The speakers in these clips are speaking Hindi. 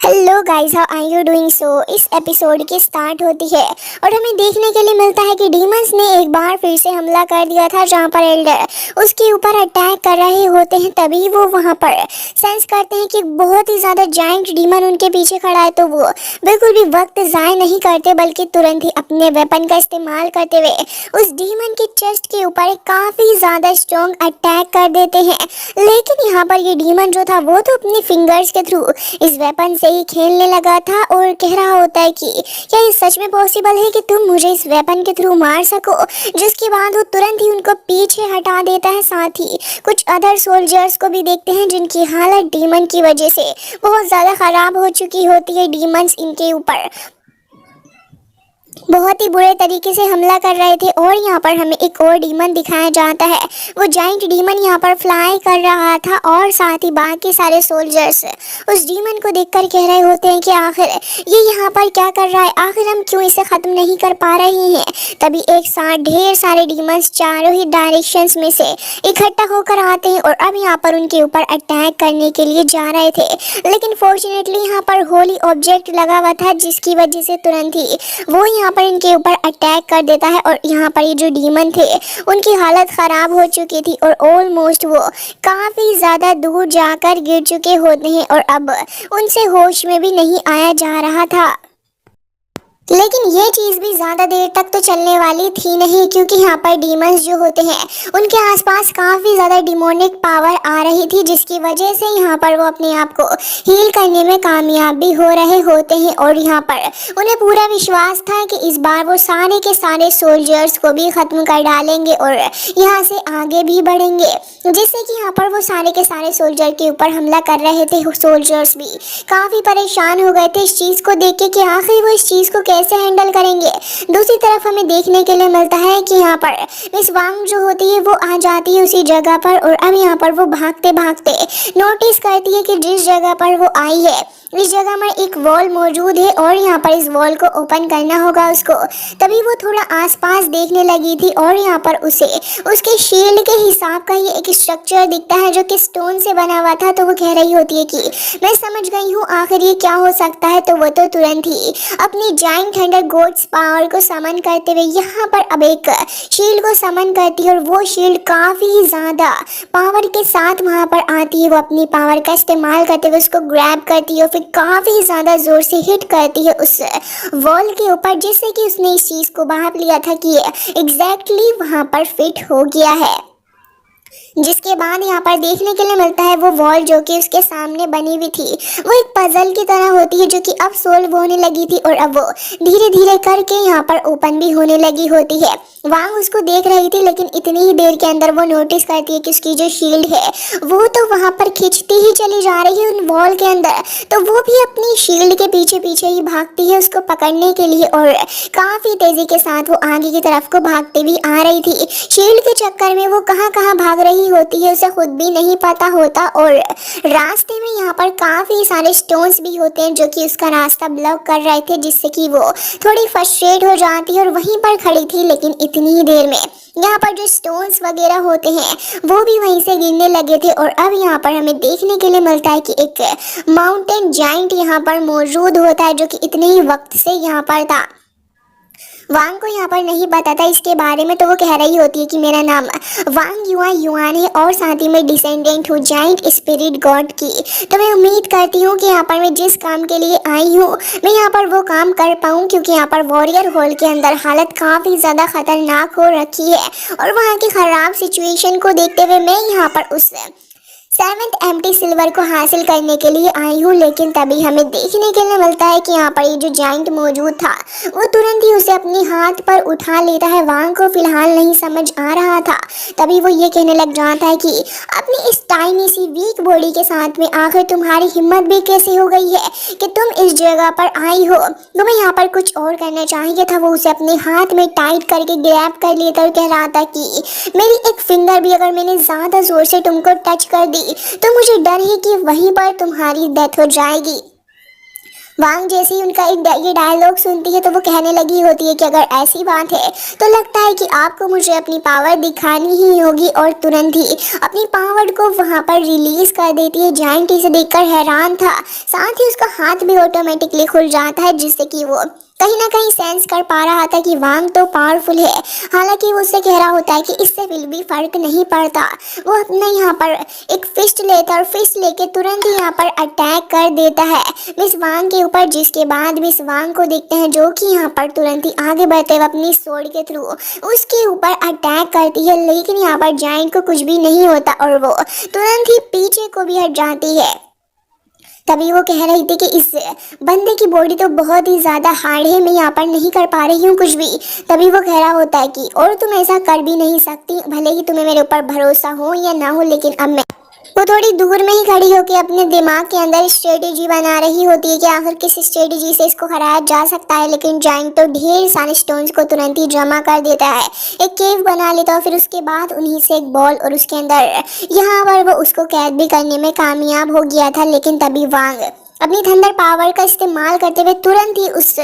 Hello guys, how are you doing? So इस एपिसोड की स्टार्ट होती है और हमें देखने के लिए मिलता है कि डीमंस ने एक बार फिर से हमला कर दिया था, जहाँ पर एल्डर उसके ऊपर अटैक कर रहे होते हैं। तभी वो वहाँ पर सेंस करते हैं कि बहुत ही ज़्यादा जायंट डीमन उनके पीछे खड़ा है। तो वो बिल्कुल भी वक्त ज़ाय नहीं करते, बल्कि तुरंत ही अपने वेपन का इस्तेमाल करते हुए उस डीमन के चेस्ट के ऊपर काफ़ी ज़्यादा स्ट्रॉन्ग अटैक कर देते हैं। लेकिन यहाँ पर ये डीमन जो था वो तो अपनी फिंगर्स के थ्रू इस वेपन से ही खेलने लगा था और कह रहा होता है कि क्या ये सच में पॉसिबल है कि तुम मुझे इस वेपन के थ्रू मार सको। जिसके बाद वो तुरंत ही उनको पीछे हटा देता है। साथ ही कुछ अदर सोल्जर्स को भी देखते हैं जिनकी हालत डीमन की वजह से बहुत ज़्यादा ख़राब हो चुकी होती है। डीमंस इनके ऊपर बहुत ही बुरे तरीके से हमला कर रहे थे और यहाँ पर हमें एक और डीमन दिखाया जाता है। वो जाइंट डीमन यहाँ पर फ्लाई कर रहा था और साथ ही बाकी सारे सोल्जर्स उस डीमन को देखकर कह रहे होते हैं कि आखिर ये यहाँ पर क्या कर रहा है, आखिर हम क्यों इसे ख़त्म नहीं कर पा रहे हैं। तभी एक साथ ढेर सारे डीमंस चारों ही डायरेक्शंस में से इकट्ठा होकर आते हैं और अब यहाँ पर उनके ऊपर अटैक करने के लिए जा रहे थे। लेकिन फॉर्चुनेटली यहाँ पर होली ऑब्जेक्ट लगा हुआ था, जिसकी वजह से तुरंत ही वो यहाँ पर इनके ऊपर अटैक कर देता है। और यहाँ पर ये जो डीमन थे उनकी हालत ख़राब हो चुकी थी और ऑलमोस्ट वो काफ़ी ज़्यादा दूर जाकर गिर चुके होते हैं और अब उनसे होश में भी नहीं आया जा रहा था। लेकिन ये चीज़ भी ज़्यादा देर तक तो चलने वाली थी नहीं, क्योंकि यहाँ पर डीमंस जो होते हैं उनके आसपास काफ़ी ज़्यादा डिमोनिक पावर आ रही थी, जिसकी वजह से यहाँ पर वो अपने आप को हील करने में कामयाब भी हो रहे होते हैं। और यहाँ पर उन्हें पूरा विश्वास था कि इस बार वो सारे के सारे सोल्जर्स को भी ख़त्म कर डालेंगे और यहाँ से आगे भी बढ़ेंगे, जिससे कि यहाँ पर वो सारे के सारे सोल्जर के ऊपर हमला कर रहे थे। सोल्जर्स भी काफ़ी परेशान हो गए थे इस चीज़ को देख के कि आखिर वो इस चीज़ को कैसे हैंडल करेंगे। दूसरी तरफ हमें देखने के लिए मिलता है कि यहाँ पर मिस वांग जो होती है वो आ जाती है उसी जगह पर और अब यहाँ पर वो भागते भागते नोटिस करती है कि जिस जगह पर वो आई है इस जगह में एक वॉल मौजूद है और यहाँ पर इस वॉल को ओपन करना होगा उसको। तभी वो थोड़ा आसपास देखने लगी थी और यहाँ पर उसे उसके शील्ड के हिसाब का ये एक स्ट्रक्चर दिखता है जो कि स्टोन से बना हुआ था। तो वो कह रही होती है कि मैं समझ गई हूँ आखिर ये क्या हो सकता है। तो वो तो तुरंत ही अपनी जाइंट थंडर गोड्स पावर को समन करते हुए यहाँ पर अब एक शील्ड को समन करती है और वो शील्ड काफ़ी ज़्यादा पावर के साथ वहाँ पर आती है। वो अपनी पावर का इस्तेमाल करते हुए उसको ग्रैब करती है और काफ़ी ज़्यादा ज़ोर से हिट करती है उस वॉल के ऊपर, जिससे कि उसने इस चीज़ को भाप लिया था कि ये एग्जैक्टली वहाँ पर फिट हो गया है। जिसके बाद यहाँ पर देखने के लिए मिलता है वो वॉल जो कि उसके सामने बनी हुई थी वो एक पजल की तरह होती है, जो कि अब सोल्व होने लगी थी और अब वो धीरे धीरे करके यहाँ पर ओपन भी होने लगी होती है। वांग उसको देख रही थी, लेकिन इतनी ही देर के अंदर वो नोटिस करती है कि उसकी जो शील्ड है वो तो वहाँ पर खिंचती ही चली जा रही है उन वॉल के अंदर। तो वो भी अपनी शील्ड के पीछे पीछे ही भागती है उसको पकड़ने के लिए और काफ़ी तेज़ी के साथ वो आगे की तरफ को भागती भी आ रही थी। शील्ड के चक्कर में वो कहाँ कहाँ भाग रही होती है उसे खुद भी नहीं पता होता और रास्ते में यहाँ पर काफ़ी सारे स्टोन्स भी होते हैं जो कि उसका रास्ता ब्लॉक कर रहे थे, जिससे कि वो थोड़ी फ्रस्ट्रेट हो जाती है और वहीं पर खड़ी थी। लेकिन इतनी ही देर में यहाँ पर जो स्टोन्स वगैरह होते हैं वो भी वहीं से गिरने लगे थे और अब यहाँ पर हमें देखने के लिए मिलता है कि एक माउंटेन जाइंट यहाँ पर मौजूद होता है, जो कि इतने ही वक्त से यहाँ पर था। वांग को यहाँ पर नहीं पता था इसके बारे में, तो वो कह रही होती है कि मेरा नाम वांग युआन है और साथ ही मैं डिसेंडेंट हूँ जाइंट स्पिरिट गॉड की। तो मैं उम्मीद करती हूँ कि यहाँ पर मैं जिस काम के लिए आई हूँ मैं यहाँ पर वो काम कर पाऊँ, क्योंकि यहाँ पर वॉरियर हॉल के अंदर हालत काफ़ी ज़्यादा ख़तरनाक हो रखी है और वहाँ की ख़राब सिचुएशन को देखते हुए मैं यहाँ पर उस 7th एम्प्टी सिल्वर को हासिल करने के लिए आई हूँ। लेकिन तभी हमें देखने के लिए मिलता है कि यहाँ पर ये जो जाइंट मौजूद था वो तुरंत ही उसे अपने हाथ पर उठा लेता है। वांग को फिलहाल नहीं समझ आ रहा था, तभी वो ये कहने लग जाता है कि अपनी इस टाइनी सी वीक बॉडी के साथ में आखिर तुम्हारी हिम्मत भी कैसे हो गई है कि तुम इस जगह पर आई हो। तुम्हें यहाँ पर कुछ और करना चाहिए था। वो उसे अपने हाथ में टाइट करके ग्रैब कर लेता और कह रहा था कि मेरी एक फिंगर भी अगर मैंने ज़्यादा ज़ोर से तुमको टच कर दी तो मुझे डर है कि वहीं पर तुम्हारी डेथ हो जाएगी। वांग जैसे ही उनका ये डायलॉग सुनती है तो वो कहने लगी होती है कि अगर ऐसी बात है तो लगता है कि आपको मुझे अपनी पावर दिखानी ही होगी, और तुरंत ही अपनी पावर को वहां पर रिलीज कर देती है। जायंट इसे देखकर हैरान था, साथ ही उसका हाथ भी ऑटोमेटिकली खुल जाता है, जिससे कि वो कहीं ना कहीं सेंस कर पा रहा था कि वांग तो पावरफुल है। हालांकि वो उससे कह रहा होता है कि इससे बिल्कुल भी फर्क नहीं पड़ता। वो अपने यहाँ पर एक फिस्ट लेता है और फिस्ट लेके तुरंत ही यहाँ पर अटैक कर देता है मिस वांग के ऊपर, जिसके बाद मिस वांग को देखते हैं जो कि यहाँ पर तुरंत ही आगे बढ़ते हुए अपनी स्वॉर्ड के थ्रू उसके ऊपर अटैक करती है। लेकिन यहाँ पर जायंट को कुछ भी नहीं होता और वो तुरंत ही पीछे को भी हट जाती है। तभी वो कह रही थी कि इस बंदे की बॉडी तो बहुत ही ज़्यादा हार्ड है, मैं यहाँ पर नहीं कर पा रही हूँ कुछ भी। तभी वो कह रहा होता है कि और तुम ऐसा कर भी नहीं सकती, भले ही तुम्हें मेरे ऊपर भरोसा हो या ना हो, लेकिन अब मैं वो थोड़ी दूर में ही खड़ी होकर अपने दिमाग के अंदर स्ट्रेटेजी बना रही होती है कि आखिर किस स्ट्रेटेजी से इसको हराया जा सकता है। लेकिन जायंट तो ढेर सारे स्टोन्स को तुरंत ही जमा कर देता है, एक केव बना लेता है, फिर उसके बाद उन्हीं से एक बॉल और उसके अंदर यहाँ पर वो उसको कैद भी करने में कामयाब हो गया था। लेकिन तभी वांग अपनी थंडर पावर का इस्तेमाल करते हुए तुरंत ही उस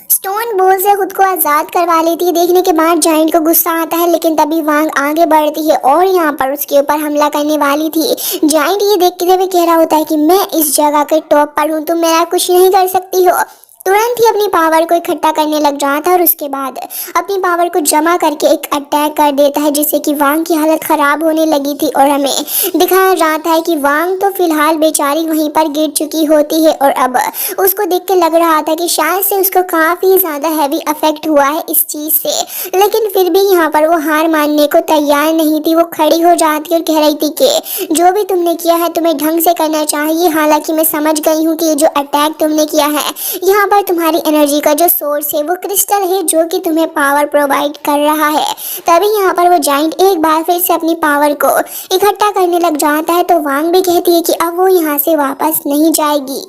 स्टोन बॉल से खुद को आज़ाद करवा लेती है। देखने के बाद जायंट को गुस्सा आता है, लेकिन तभी वांग आगे बढ़ती है और यहाँ पर उसके ऊपर हमला करने वाली थी। जायंट ये देखते हुए कह रहा होता है कि मैं इस जगह के टॉप पर हूँ, तुम मेरा कुछ नहीं कर सकती हो। तुरंत ही अपनी पावर को इकट्ठा करने लग जाता है और उसके बाद अपनी पावर को जमा करके एक अटैक कर देता है, जिससे कि वांग की हालत ख़राब होने लगी थी। और हमें दिखाया जाता है कि वांग तो फिलहाल बेचारी वहीं पर गिर चुकी होती है और अब उसको देख के लग रहा था कि शायद से उसको काफ़ी ज़्यादा हैवी अफेक्ट हुआ है इस चीज़ से। लेकिन फिर भी यहाँ पर वो हार मानने को तैयार नहीं थी। वो खड़ी हो जाती और कह रही थी कि जो भी तुमने किया है तुम्हें ढंग से करना चाहिए। हालांकि मैं समझ गई हूँ कि ये जो अटैक तुमने किया है यहाँ पर तुम्हारी एनर्जी का जो सोर्स है वो क्रिस्टल है, जो कि तुम्हें पावर प्रोवाइड कर रहा है। तभी यहाँ पर वो जायंट एक बार फिर से अपनी पावर को इकट्ठा करने लग जाता है, तो वांग भी कहती है कि अब वो यहाँ से वापस नहीं जाएगी।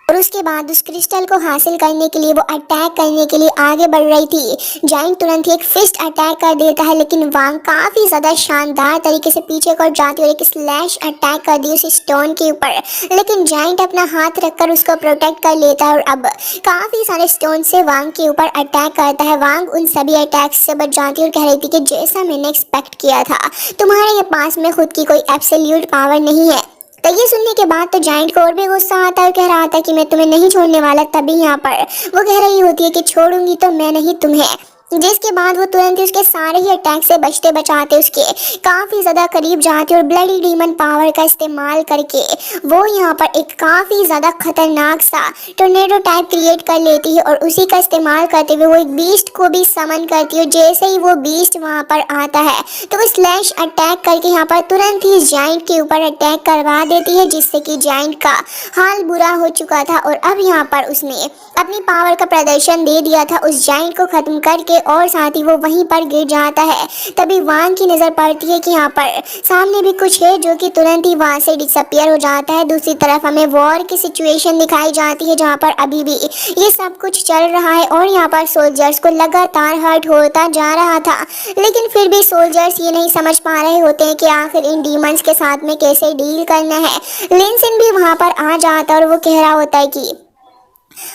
और उसके बाद उस क्रिस्टल को हासिल करने के लिए वो अटैक करने के लिए आगे बढ़ रही थी। जायंट तुरंत ही एक फिस्ट अटैक कर देता है, लेकिन वांग काफ़ी ज़्यादा शानदार तरीके से पीछे को जाती है और एक स्लैश अटैक कर दी उस स्टोन के ऊपर। लेकिन जायंट अपना हाथ रखकर उसको प्रोटेक्ट कर लेता है और अब काफ़ी सारे स्टोन से वांग के ऊपर अटैक करता है। वांग उन सभी अटैक्स से बच जाती है और कह रही थी कि जैसा मैंने एक्सपेक्ट किया था, तुम्हारे पास में खुद की कोई एब्सोल्यूट पावर नहीं है। तो ये सुनने के बाद तो जायंट को और भी गुस्सा आता है और कह रहा था कि मैं तुम्हें नहीं छोड़ने वाला। तभी यहाँ पर वो कह रही होती है कि छोड़ूंगी तो मैं नहीं तुम्हें, जिसके बाद वो तुरंत ही उसके सारे ही अटैक से बचते बचाते उसके काफ़ी ज़्यादा करीब जाते और ब्लडी डीमन पावर का इस्तेमाल करके वो यहाँ पर एक काफ़ी ज़्यादा खतरनाक सा टोर्नेडो टाइप क्रिएट कर लेती है और उसी का इस्तेमाल करते हुए वो एक बीस्ट को भी समन करती है। जैसे ही वो बीस्ट वहाँ पर आता है तो वो स्लैश अटैक करके यहाँ पर तुरंत ही जायंट के ऊपर अटैक करवा देती है, जिससे कि जायंट का हाल बुरा हो चुका था और अब यहाँ पर उसने अपनी पावर का प्रदर्शन दे दिया था उस जायंट को ख़त्म करके, और साथ ही वो वहीं पर गिर जाता है। तभी वांग की नज़र पड़ती है कि यहाँ पर सामने भी कुछ है, जो कि तुरंत ही वहाँ से डिसअपियर हो जाता है। दूसरी तरफ हमें वॉर की सिचुएशन दिखाई जाती है, जहाँ पर अभी भी ये सब कुछ चल रहा है और यहाँ पर सोल्जर्स को लगातार हर्ट होता जा रहा था। लेकिन फिर भी सोल्जर्स ये नहीं समझ पा रहे होते हैं कि आखिर इन डीमंस के साथ में कैसे डील करना है। लिन सिन भी वहाँ पर आ जाता है और वो कह रहा होता है कि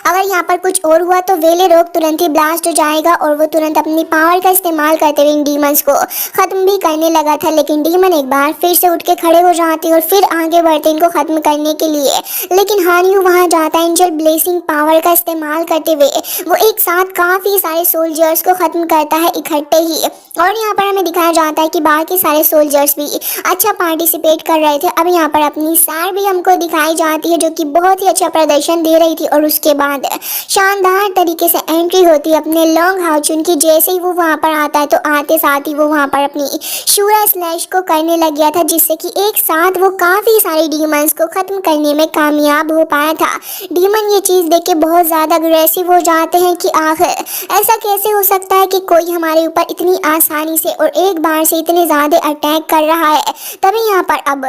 अगर यहाँ पर कुछ और हुआ तो वेले रोक तुरंत ही ब्लास्ट हो जाएगा, और वो तुरंत अपनी पावर का इस्तेमाल करते हुए इन डीमंस को ख़त्म भी करने लगा था। लेकिन डीमन एक बार फिर से उठ के खड़े हो जाते और फिर आगे बढ़ते इनको ख़त्म करने के लिए। लेकिन हानियू वहाँ जाता है एंजल ब्लेसिंग पावर का इस्तेमाल करते हुए वो एक साथ काफ़ी सारे सोल्जर्स को ख़त्म करता है इकट्ठे ही। और यहाँ पर हमें दिखाया जाता है कि बाकी सारे सोल्जर्स भी अच्छा पार्टिसिपेट कर रहे थे। अब यहाँ पर अपनी सैर भी हमको दिखाई जाती है, जो कि बहुत ही अच्छा प्रदर्शन दे रही थी। और उसके बाद शानदार तरीके से एंट्री होती है अपने लॉन्ग हाउचुन की। जैसे ही वो वहाँ पर आता है तो आते साथ ही वो वहाँ पर अपनी शूरा स्लैश को करने लग गया था, जिससे कि एक साथ वो काफ़ी सारे डीमंस को ख़त्म करने में कामयाब हो पाया था। डीमन ये चीज़ देख के बहुत ज़्यादा अग्रेसिव हो जाते हैं कि आखिर ऐसा कैसे हो सकता है कि कोई हमारे ऊपर इतनी आसानी से और एक बार से इतने ज़्यादा अटैक कर रहा है। तभी यहाँ पर अब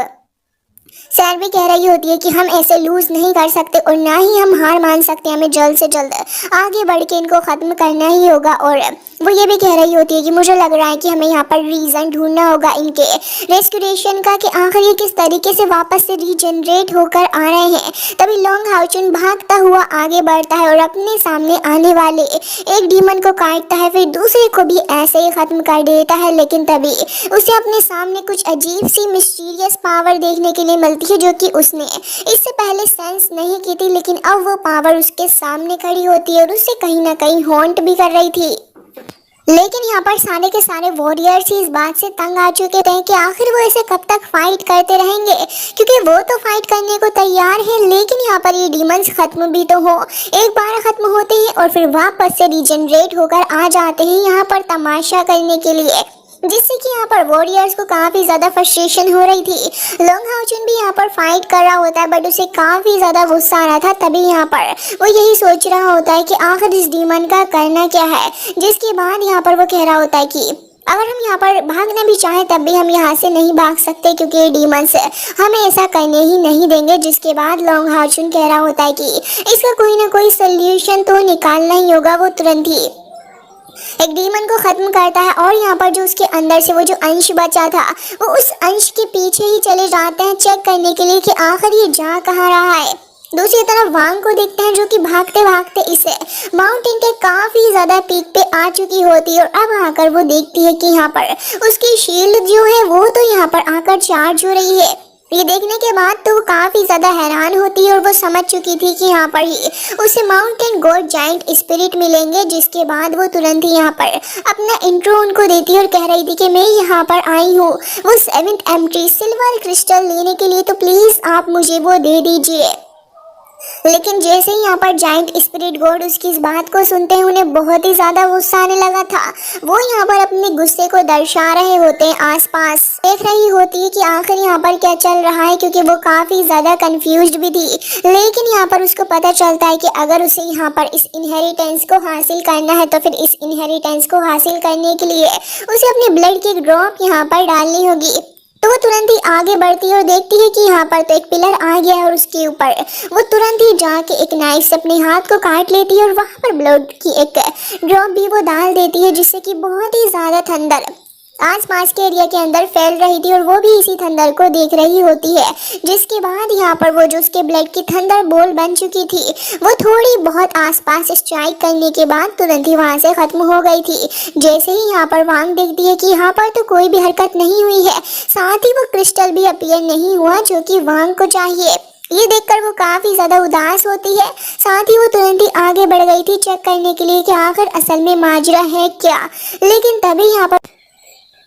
सैर भी कह रही होती है कि हम ऐसे लूज नहीं कर सकते और ना ही हम हार मान सकते, हमें जल्द से जल्द आगे बढ़ के इनको ख़त्म करना ही होगा। और वो ये भी कह रही होती है कि मुझे लग रहा है कि हमें यहाँ पर रीज़न ढूंढना होगा इनके रेस्टोरेशन का, कि आखिर ये किस तरीके से वापस से रीजनरेट होकर आ रहे हैं। तभी लॉन्ग हाउचुन भागता हुआ आगे बढ़ता है और अपने सामने आने वाले एक डीमन को काटता है, फिर दूसरे को भी ऐसे ही ख़त्म कर देता है। लेकिन तभी उसे अपने सामने कुछ अजीब सी मिस्टीरियस पावर देखने के लिए मिलती है जो कि उसने इससे पहले सेंस नहीं की थी, लेकिन अब वो पावर उसके सामने खड़ी होती है और उसे कहीं ना कहीं हॉन्ट भी कर रही थी। लेकिन यहाँ पर सारे के सारे वॉरियर्स इस बात से तंग आ चुके थे कि आखिर वो ऐसे कब तक फाइट करते रहेंगे, क्योंकि वो तो फाइट करने को तैयार है, लेकिन यहाँ पर ये डीमंस खत्म भी तो हो। एक बार खत्म होते हैं और फिर वापस से रीजनरेट होकर आ जाते हैं यहाँ पर तमाशा करने के लिए, जिससे कि यहाँ पर वॉरियर्स को काफ़ी ज़्यादा फ्रस्ट्रेशन हो रही थी। लॉन्ग हाउचुन भी यहाँ पर फाइट कर रहा होता है, बट उसे काफ़ी ज़्यादा गुस्सा आ रहा था। तभी यहाँ पर वो यही सोच रहा होता है कि आखिर इस डीमन का करना क्या है, जिसके बाद यहाँ पर वो कह रहा होता है कि अगर हम यहाँ पर भागना भी चाहें तब भी हम यहाँ से नहीं भाग सकते, क्योंकि ये डीमंस हमें ऐसा करने ही नहीं देंगे। जिसके बाद लॉन्ग हाउचुन कह रहा होता है कि इसका कोई ना कोई सोल्यूशन तो निकालना ही होगा। वो तुरंत ही एक डीमन को खत्म करता है और यहाँ पर जो उसके अंदर से वो जो अंश बचा था वो उस अंश के पीछे ही चले जाते हैं चेक करने के लिए कि आखिर ये जा कहाँ रहा है। दूसरी तरफ वांग को देखते हैं जो कि भागते भागते इसे माउंटेन के काफ़ी ज़्यादा पीक पे आ चुकी होती है, और अब आकर वो देखती है कि यहाँ पर उसकी शील्ड जो है वो तो यहाँ पर आकर चार्ज हो रही है। ये देखने के बाद तो वो काफ़ी ज़्यादा हैरान होती है और वो समझ चुकी थी कि यहाँ पर ही उसे माउंटेन गॉड जाइंट स्पिरिट मिलेंगे। जिसके बाद वो तुरंत ही यहाँ पर अपना इंट्रो उनको देती है और कह रही थी कि मैं यहाँ पर आई हूँ वो 7th एम्प्टी सिल्वर क्रिस्टल लेने के लिए, तो प्लीज़ आप मुझे वो दे दीजिए। लेकिन जैसे ही यहाँ पर जाइंट स्पिरिट गॉड उसकी इस बात को सुनते हैं उन्हें बहुत ही ज़्यादा गुस्सा आने लगा था। वो यहाँ पर अपने गुस्से को दर्शा रहे होते हैं, आसपास देख रही होती है कि आखिर यहाँ पर क्या चल रहा है, क्योंकि वो काफ़ी ज़्यादा कंफ्यूज्ड भी थी। लेकिन यहाँ पर उसको पता चलता है कि अगर उसे यहाँ पर इस इनहेरिटेंस को हासिल करना है तो फिर इस इनहेरिटेंस को हासिल करने के लिए उसे अपने ब्लड की एक ड्रॉप यहाँ पर डालनी होगी। तो वो तुरंत ही आगे बढ़ती है और देखती है कि यहाँ पर तो एक पिलर आ गया है और उसके ऊपर वो तुरंत ही जाके एक नाइफ से अपने हाथ को काट लेती है और वहाँ पर ब्लड की एक ड्रॉप भी वो डाल देती है, जिससे कि बहुत ही ज़्यादा थंडर आसपास के एरिया के अंदर फैल रही थी और वो भी इसी थंडर को देख रही होती है। जिसके बाद यहाँ पर वो जो उसके ब्लड की थंडर बोल बन चुकी थी वो थोड़ी बहुत आसपास स्ट्राइक करने के बाद तुरंत ही वहाँ से ख़त्म हो गई थी। जैसे ही यहाँ पर वांग देखती है कि यहाँ पर तो कोई भी हरकत नहीं हुई है, साथ ही वो क्रिस्टल भी अपीयर नहीं हुआ जो कि वांग को चाहिए। ये देखकर वो काफ़ी ज़्यादा उदास होती है। साथ ही वो तुरंत ही आगे बढ़ गई थी चेक करने के लिए कि आखिर असल में माजरा है क्या। लेकिन तभी यहाँ पर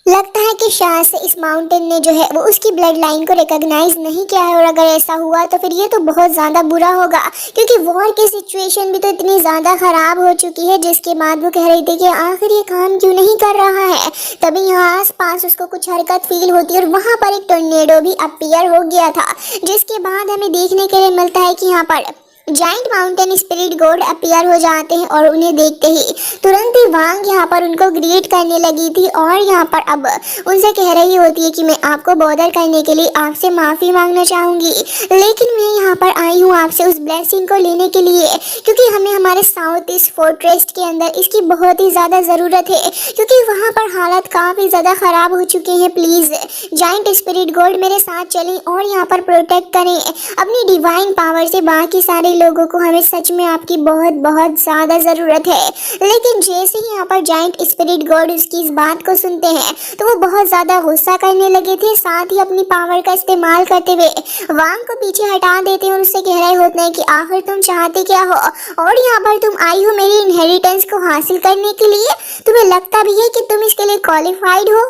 लगता है कि शायद से इस माउंटेन ने जो है वो उसकी ब्लड लाइन को रिकॉग्नाइज नहीं किया है, और अगर ऐसा हुआ तो फिर ये तो बहुत ज़्यादा बुरा होगा, क्योंकि वॉर की सिचुएशन भी तो इतनी ज़्यादा ख़राब हो चुकी है। जिसके बाद वो कह रही थी कि आखिर ये काम क्यों नहीं कर रहा है। तभी यहाँ आसपास उसको कुछ हरकत फील होती है और वहाँ पर एक टोर्नेडो भी अपीयर हो गया था। जिसके बाद हमें देखने के लिए मिलता है कि यहाँ पर giant mountain spirit God appear हो जाते हैं और उन्हें देखते ही तुरंत ही वांग यहाँ पर उनको ग्रीट करने लगी थी और यहाँ पर अब उनसे कह रही होती है कि मैं आपको बॉदर करने के लिए आपसे माफ़ी मांगना चाहूँगी, लेकिन मैं यहाँ पर आई हूँ आपसे उस ब्लेसिंग को लेने के लिए, क्योंकि हमें हमारे साउथ ईस्ट फोर्ट्रेस के अंदर इसकी बहुत ही ज़्यादा ज़रूरत है, क्योंकि वहाँ पर हालत काफ़ी ज़्यादा ख़राब हो चुके हैं। प्लीज़ जाइंट स्पिरिट गॉड मेरे साथ चलें और यहाँ पर प्रोटेक्ट करें अपनी डिवाइन पावर से बाकी सारे लोगों को। हमें सच में आपकी बहुत बहुत ज़्यादा ज़रूरत है। लेकिन जैसे ही यहाँ पर जाइंट स्पिरिट गॉड उसकी इस बात को सुनते हैं तो वो बहुत ज़्यादा गुस्सा करने लगे थे। साथ ही अपनी पावर का इस्तेमाल करते हुए वांग को पीछे हटा देते हैं और उससे कह रहे होते हैं कि आखिर तुम चाहते क्या हो, और यहाँ पर तुम आई हो मेरी इनहेरिटेंस को हासिल करने के लिए। तुम्हें लगता भी है कि तुम इसके लिए क्वालिफाइड हो।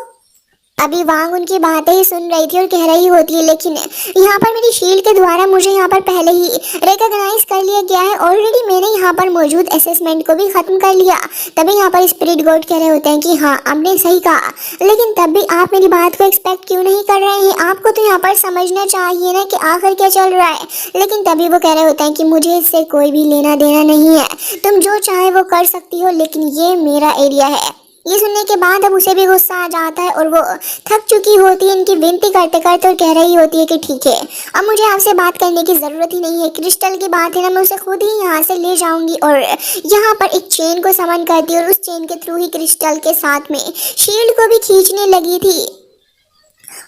अभी वांग उनकी बातें ही सुन रही थी और कह रही होती है, लेकिन यहाँ पर मेरी शील्ड के द्वारा मुझे यहाँ पर पहले ही रिकॉग्नाइज कर लिया गया है। ऑलरेडी मैंने यहाँ पर मौजूद असेसमेंट को भी ख़त्म कर लिया। तभी यहाँ पर स्पिरिट गॉड कह रहे होते हैं कि हाँ आपने सही कहा, लेकिन तब भी आप मेरी बात को एक्सपेक्ट क्यों नहीं कर रहे हैं। आपको तो यहाँ पर समझना चाहिए ना कि आखिर क्या चल रहा है। लेकिन तभी वो कह रहे होते हैं कि मुझे इससे कोई भी लेना देना नहीं है, तुम जो चाहे वो कर सकती हो, लेकिन ये मेरा एरिया है। ये सुनने के बाद अब उसे भी गुस्सा आ जाता है और वो थक चुकी होती है इनकी विनती करते करते और कह रही होती है कि ठीक है, अब मुझे आपसे बात करने की ज़रूरत ही नहीं है। क्रिस्टल की बात है ना, मैं उसे खुद ही यहाँ से ले जाऊंगी। और यहाँ पर एक चेन को समन करती है और उस चेन के थ्रू ही क्रिस्टल के साथ में शील्ड को भी खींचने लगी थी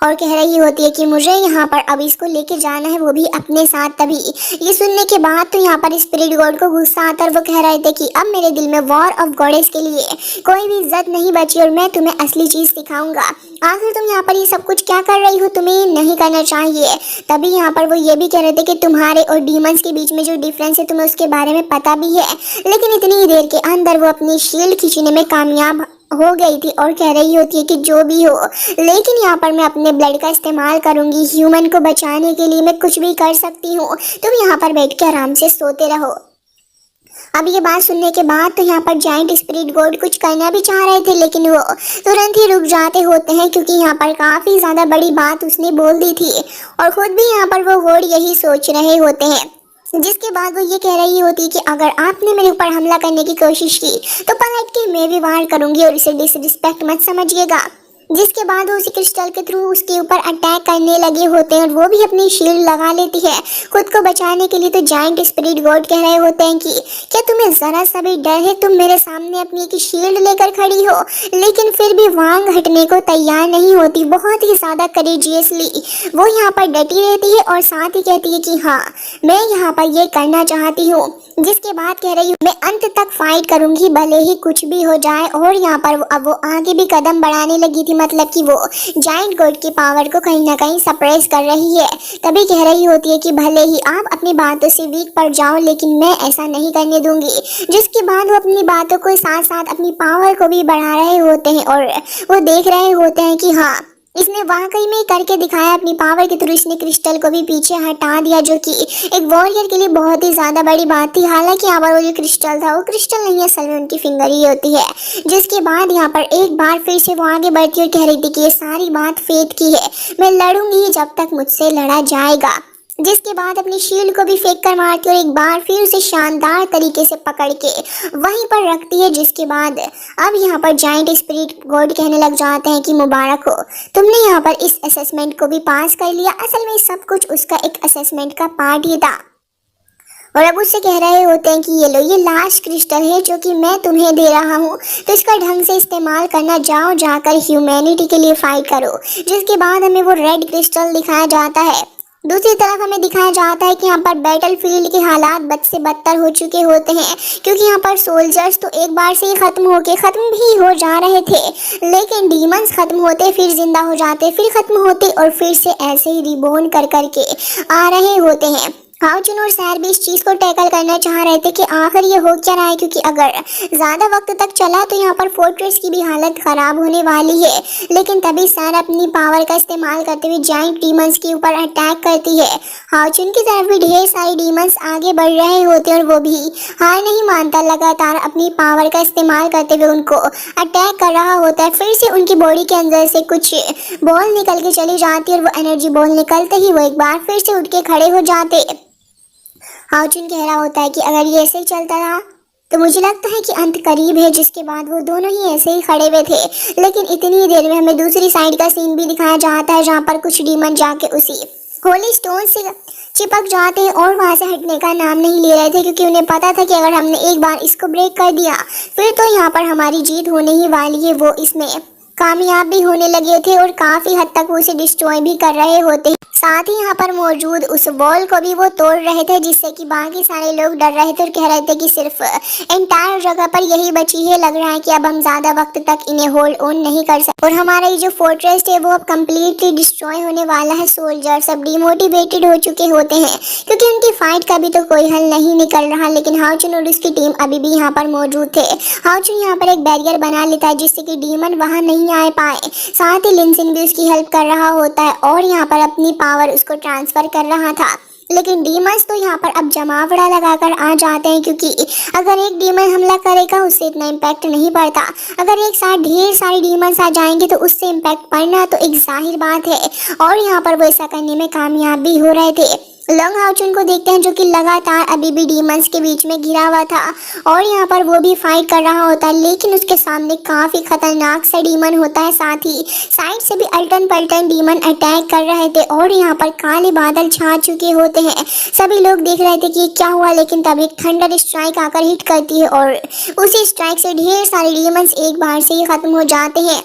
और कह रही होती है कि मुझे यहाँ पर अब इसको लेके जाना है, वो भी अपने साथ। तभी ये सुनने के बाद तो यहाँ पर स्पिरिट गॉड को गुस्सा आता और वो कह रहे थे कि अब मेरे दिल में वॉर ऑफ गॉडेस के लिए कोई भी इज्जत नहीं बची और मैं तुम्हें असली चीज़ सिखाऊंगा। आखिर तुम यहाँ पर ये सब कुछ क्या कर रही हो, तुम्हें नहीं करना चाहिए। तभी यहाँ पर वो ये भी कह रहे थे कि तुम्हारे और डीमंस के बीच में जो डिफरेंस है तुम्हें उसके बारे में पता भी है, लेकिन इतनी देर के अंदर वो अपनी शील्ड खींचने में कामयाब हो गई थी और कह रही होती है कि जो भी हो, लेकिन यहाँ पर मैं अपने ब्लड का इस्तेमाल करूंगी। ह्यूमन को बचाने के लिए मैं कुछ भी कर सकती हूँ, तुम यहाँ पर बैठ के आराम से सोते रहो। अब ये बात सुनने के बाद तो यहाँ पर जाइंट स्पिरिट गॉड कुछ करना भी चाह रहे थे, लेकिन वो तुरंत ही रुक जाते होते हैं क्योंकि यहाँ पर काफ़ी ज़्यादा बड़ी बात उसने बोल दी थी और ख़ुद भी यहाँ पर वो गॉड यही सोच रहे होते हैं। जिसके बाद वो ये कह रही होती है कि अगर आपने मेरे ऊपर हमला करने की कोशिश की तो पलट के मैं भी वार करूंगी और इसे डिसरिस्पेक्ट मत समझिएगा। जिसके बाद वो उसी क्रिस्टल के थ्रू उसके ऊपर अटैक करने लगे होते हैं और वो भी अपनी शील्ड लगा लेती है खुद को बचाने के लिए। तो जाइंट स्पिरिट गॉड कह रहे होते हैं कि क्या तुम्हें जरा सा भी डर है, तुम मेरे सामने अपनी एक शील्ड लेकर खड़ी हो, लेकिन फिर भी वांग हटने को तैयार नहीं होती। बहुत ही ज़्यादा करेजियसली वो यहाँ पर डटी रहती है और साथ ही कहती है कि हाँ, मैं यहाँ पर ये करना चाहती हूँ। जिसके बाद कह रही हूँ मैं अंत तक फाइट करूंगी भले ही कुछ भी हो जाए। और यहाँ पर अब वो आगे भी कदम बढ़ाने लगी थी, मतलब कि वो जाइंट गॉड की पावर को कहीं ना कहीं सप्रेस कर रही है। तभी कह रही होती है कि भले ही आप अपनी बातों से वीक पड़ जाओ, लेकिन मैं ऐसा नहीं करने दूंगी। जिसके बाद वो अपनी बातों को साथ साथ अपनी पावर को भी बढ़ा रहे होते हैं और वो देख रहे होते हैं कि हाँ, इसने वाकई में करके दिखाया। अपनी पावर के थ्रू इसने क्रिस्टल को भी पीछे हटा दिया, जो कि एक वॉरियर के लिए बहुत ही ज़्यादा बड़ी बात थी। हालांकि यहाँ पर वो जो क्रिस्टल था वो क्रिस्टल नहीं है, असल में उनकी फिंगर ही होती है। जिसके बाद यहाँ पर एक बार फिर से वो आगे बढ़ती और कह रही थी कि ये सारी बात फेट की है, मैं लड़ूंगी जब तक मुझसे लड़ा जाएगा। जिसके बाद अपनी शील्ड को भी फेंक कर मारती और एक बार फिर उसे शानदार तरीके से पकड़ के वहीं पर रखती है। जिसके बाद अब यहाँ पर जाइंट स्पिरिट गॉड कहने लग जाते हैं कि मुबारक हो, तुमने यहाँ पर इस असेसमेंट को भी पास कर लिया। असल में सब कुछ उसका एक असेसमेंट का पार्ट ही था। और अब उससे कह रहे होते हैं कि ये लो, ये लास्ट क्रिस्टल है जो कि मैं तुम्हें दे रहा हूँ, तो इसका ढंग से इस्तेमाल करना, जाओ जाकर ह्यूमैनिटी के लिए फाइट करो। जिसके बाद हमें वो रेड क्रिस्टल दिखाया जाता है। दूसरी तरफ हमें दिखाया जाता है कि यहाँ पर बैटल फील्ड के हालात बद से बदतर हो चुके होते हैं, क्योंकि यहाँ पर सोल्जर्स तो एक बार से ही खत्म भी हो जा रहे थे, लेकिन डीमंस खत्म होते फिर जिंदा हो जाते, फिर खत्म होते और फिर से ऐसे ही रिबोर्न कर करके आ रहे होते हैं। हाउचुन और सैर भी इस चीज़ को टैकल करना चाह रहे थे कि आखिर ये हो क्या रहा है, क्योंकि अगर ज़्यादा वक्त तक चला तो यहाँ पर फोर्ट्रेस की भी हालत ख़राब होने वाली है। लेकिन तभी सैर अपनी पावर का इस्तेमाल करते हुए जाइंट डीमंस के ऊपर अटैक करती है। हाउचुन की तरफ भी ढेर सारे डीमंस आगे बढ़ रहे होते हैं और वो भी हार नहीं मानता, लगातार अपनी पावर का इस्तेमाल करते हुए उनको अटैक कर रहा होता है। फिर से उनकी बॉडी के अंदर से कुछ बॉल निकल के चली जाती है और वो एनर्जी बॉल निकलते ही वो एक बार फिर से उठ के खड़े हो जाते। हाउचुन कह रहा होता है कि अगर ये ऐसे ही चलता रहा तो मुझे लगता है कि अंत करीब है। जिसके बाद वो दोनों ही ऐसे ही खड़े हुए थे, लेकिन इतनी देर में हमें दूसरी साइड का सीन भी दिखाया जाता है, जहाँ पर कुछ डीमन जाके उसी होली स्टोन से चिपक जाते हैं और वहाँ से हटने का नाम नहीं ले रहे थे, क्योंकि उन्हें पता था कि अगर हमने एक बार इसको ब्रेक कर दिया फिर तो यहाँ पर हमारी जीत होने ही वाली है। वो इसमें कामयाब भी होने लगे थे और काफ़ी हद तक वो उसे डिस्ट्रॉय भी कर रहे होते। साथ ही यहाँ पर मौजूद उस वॉल को भी वो तोड़ रहे थे, जिससे कि बाकी सारे लोग डर रहे थे और कह रहे थे कि सिर्फ एंटायर जगह पर यही बची है, लग रहा है कि अब हम ज़्यादा वक्त तक इन्हें होल्ड ऑन नहीं कर सकते और हमारा ये जो फोर्ट्रेस है वो अब कम्प्लीटली डिस्ट्रॉय होने वाला है। सोल्जर्स अब डिमोटिवेटेड हो चुके होते हैं, क्योंकि उनकी फाइट का भी तो कोई हल नहीं निकल रहा। लेकिन हाउचुन और उसकी टीम अभी भी यहाँ पर मौजूद थे। हाउचुन यहाँ पर एक बैरियर बना लेता है जिससे कि डीमन वहाँ नहीं आ पाए। साथ ही लिनसिन भी उसकी हेल्प कर रहा होता है और यहाँ पर अपनी पावर उसको ट्रांसफर कर रहा था। लेकिन डीमंस तो यहाँ पर अब जमावड़ा लगाकर आ जाते हैं, क्योंकि अगर एक डीमन हमला करेगा उससे इतना इम्पैक्ट नहीं पड़ता, अगर एक साथ ढेर सारे डीमंस आ जाएंगे तो उससे इम्पैक्ट पड़ना तो एक जाहिर बात है। और यहाँ पर वो ऐसा करने में कामयाब भी हो रहे थे। लॉन्ग हाउचुन को देखते हैं जो कि लगातार अभी भी डीमंस के बीच में घिरा हुआ था और यहाँ पर वो भी फाइट कर रहा होता है, लेकिन उसके सामने काफी खतरनाक सा डीमन होता है। साथ ही साइड से भी अल्टन पल्टन डीमन अटैक कर रहे थे और यहाँ पर काले बादल छा चुके होते हैं। सभी लोग देख रहे थे कि क्या हुआ, लेकिन तब एक थंडर स्ट्राइक आकर हिट करती है और उसी स्ट्राइक से ढेर सारे डीमंस एक बार से ही खत्म हो जाते हैं।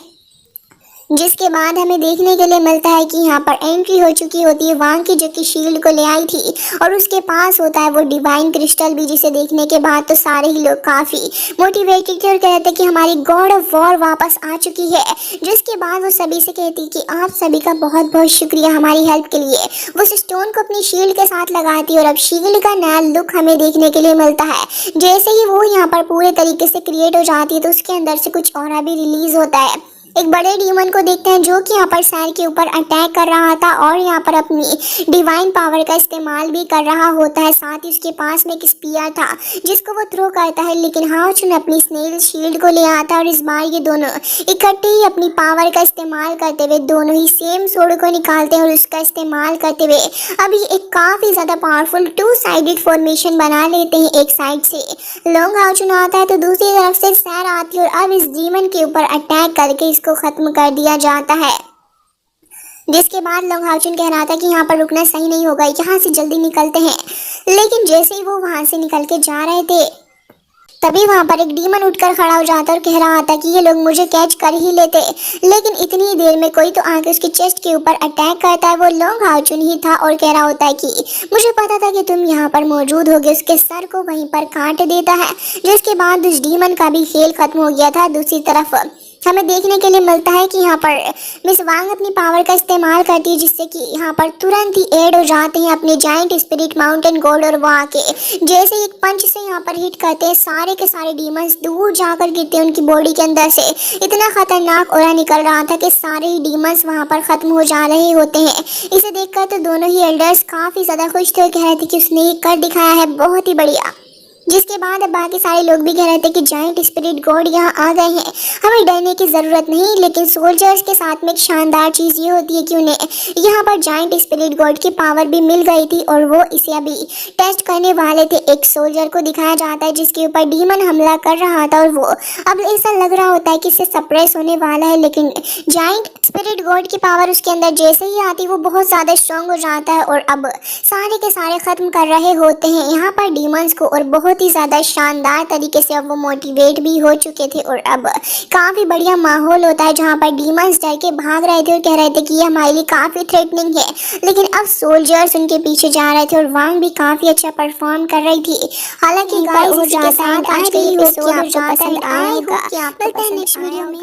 जिसके बाद हमें देखने के लिए मिलता है कि यहाँ पर एंट्री हो चुकी होती है वांग की, जो कि शील्ड को ले आई थी और उसके पास होता है वो डिवाइन क्रिस्टल भी, जिसे देखने के बाद तो सारे ही लोग काफ़ी मोटिवेटेड थे और कहते कि हमारी गॉड ऑफ वॉर वापस आ चुकी है। जिसके बाद वो सभी से कहती कि आप सभी का बहुत बहुत शुक्रिया हमारी हेल्प के लिए। वो उस स्टोन को अपनी शील्ड के साथ लगाती है और अब शील्ड का नया लुक हमें देखने के लिए मिलता है। जैसे ही वो यहाँ पर पूरे तरीके से क्रिएट हो जाती है तो उसके अंदर से कुछ और भी रिलीज होता है। एक बड़े डीमन को देखते हैं जो कि यहाँ पर सैर के ऊपर अटैक कर रहा था और यहाँ पर अपनी डिवाइन पावर का इस्तेमाल भी कर रहा होता है। साथ ही उसके पास में एक स्पीयर था जिसको वो थ्रो करता है, लेकिन हाउचुन अपनी स्नेल शील्ड को ले आता है और इस बार ये दोनों इकट्ठे ही अपनी पावर का इस्तेमाल करते हुए दोनों ही सेम सोर्ड को निकालते हैं और उसका इस्तेमाल करते हुए अभी एक काफ़ी ज़्यादा पावरफुल 2 साइडेड फॉर्मेशन बना लेते हैं। एक साइड से लॉन्ग हाउचुन आता है तो दूसरी तरफ से सैर आती है और अब इस डीमन के ऊपर अटैक करके को खत्म कर दिया जाता है। जिसके बाद लॉन्ग हाउचुन कह रहा था कि यहाँ पर रुकना सही नहीं होगा, यहाँ से जल्दी निकलते हैं। लेकिन जैसे ही वो वहां से निकल के जा रहे थे तभी वहां पर एक डीमन उठकर खड़ा हो जाता और कह रहा था कि ये लोग मुझे कैच कर ही लेते, लेकिन इतनी ही देर में कोई तो आके उसके चेस्ट के ऊपर अटैक करता है। वो लॉन्ग हाउचुन ही था और कह रहा होता है कि मुझे पता था कि तुम यहाँ पर मौजूद होगे। उसके सर को वहीं पर काट देता है, जिसके बाद उस डीमन का भी खेल खत्म हो गया था। दूसरी तरफ हमें देखने के लिए मिलता है कि यहाँ पर मिस वांग अपनी पावर का इस्तेमाल करती है, जिससे कि यहाँ पर तुरंत ही ऐड हो जाते हैं अपने जाइंट स्पिरिट माउंटेन गॉड और वो आके जैसे एक पंच से यहाँ पर हिट करते हैं सारे के सारे डीमंस दूर जाकर गिरते हैं उनकी बॉडी के अंदर से। इतना खतरनाक ऑरा निकल रहा था कि सारे ही डीमंस वहाँ पर खत्म हो जा रहे होते हैं। इसे देखकर तो दोनों ही एल्डर्स काफ़ी ज़्यादा खुश थे और कह रहे थे कि उसने ये कर दिखाया है, बहुत ही बढ़िया। जिसके बाद अब बाकी सारे लोग भी कह रहे थे कि जाइंट स्पिरिट गॉड यहाँ आ गए हैं, हमें डरने की ज़रूरत नहीं। लेकिन सोल्जर्स के साथ में एक शानदार चीज़ ये होती है कि उन्हें यहाँ पर जाइंट स्पिरिट गॉड की पावर भी मिल गई थी और वो इसे अभी टेस्ट करने वाले थे। एक सोल्जर को दिखाया जाता है जिसके ऊपर डीमन हमला कर रहा था और वो अब ऐसा लग रहा होता है कि इससे सप्रेस होने वाला है, लेकिन जाइंट स्पिरिट गॉड की पावर उसके अंदर जैसे ही आती वो बहुत ज़्यादा स्ट्रॉन्ग हो जाता है और अब सारे के सारे ख़त्म कर रहे होते हैं यहाँ पर डीमंस को और बहुत ही ज़्यादा शानदार तरीके से अब वो मोटिवेट भी हो चुके थे और अब काफ़ी बढ़िया माहौल होता है जहाँ पर डीमंस डर के भाग रहे थे और कह रहे थे कि ये हमारे लिए काफ़ी थ्रेटनिंग है। लेकिन अब सोल्जर्स उनके पीछे जा रहे थे और वांग भी काफ़ी अच्छा परफॉर्म कर रही थी। हालांकि गाइस, इसके साथ आज के एपिसोड आपको पसंद आएगा। मिलते हैं नेक्स्ट वीडियो में।